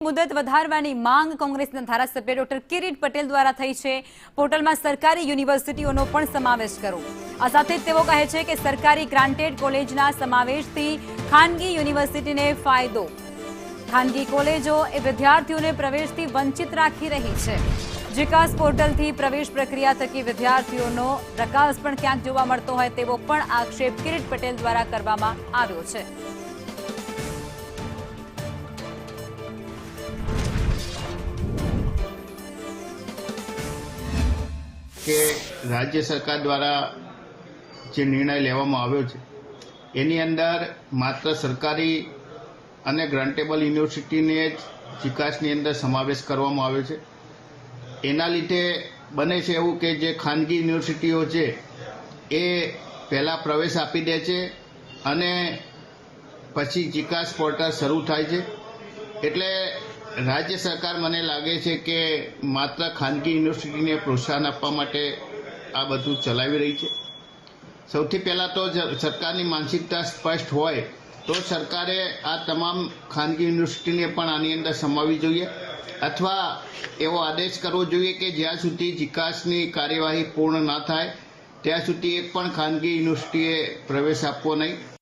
મુદત વધારવાની માંગ કોંગ્રેસના ધારાસભ્ય ડોક્ટર કિરીટ પટેલ દ્વારા થઈ છે। પોર્ટલમાં સરકારી યુનિવર્સિટીઓનો પણ સમાવેશ કરો। આ સાથે જ તેઓ કહે છે કે સરકારી ગ્રાન્ટેડ કોલેજના સમાવેશથી ખાનગી યુનિવર્સિટીને ફાયદો। ખાનગી કોલેજો એ વિદ્યાર્થીઓને પ્રવેશથી વંચિત રાખી રહી છે। જીકાસ પોર્ટલથી પ્રવેશ પ્રક્રિયા થકી વિદ્યાર્થીઓનો પ્રકાશ પણ ક્યાંક જોવા મળતો હોય તેવો પણ આક્ષેપ કિરીટ પટેલ દ્વારા કરવામાં આવ્યો છે। કે રાજ્ય સરકાર દ્વારા જે નિર્ણય લેવામાં આવ્યો છે એની અંદર માત્ર સરકારી અને ગ્રાન્ટેબલ યુનિવર્સિટીને જ જીકાસની અંદર સમાવેશ કરવામાં આવ્યો છે। એના લીધે બને છે એવું કે જે ખાનગી યુનિવર્સિટીઓ છે એ પહેલાં પ્રવેશ આપી દે છે અને પછી જીકાસ પોર્ટલ શરૂ થાય છે। એટલે રાજ્ય સરકાર મને લાગે છે કે માત્ર ખાનગી યુનિવર્સિટીને પ્રોત્સાહન આપવા માટે આ બધું ચલાવી રહી છે। સૌથી પહેલાં તો સરકારની માનસિકતા સ્પષ્ટ હોય તો સરકારે આ તમામ ખાનગી યુનિવર્સિટીને પણ આની અંદર સમાવવી જોઈએ અથવા એવો આદેશ કરવો જોઈએ કે જ્યાં સુધી જીકાસની કાર્યવાહી પૂર્ણ ના થાય ત્યાં સુધી એક પણ ખાનગી યુનિવર્સિટીએ પ્રવેશ આપવો નહીં।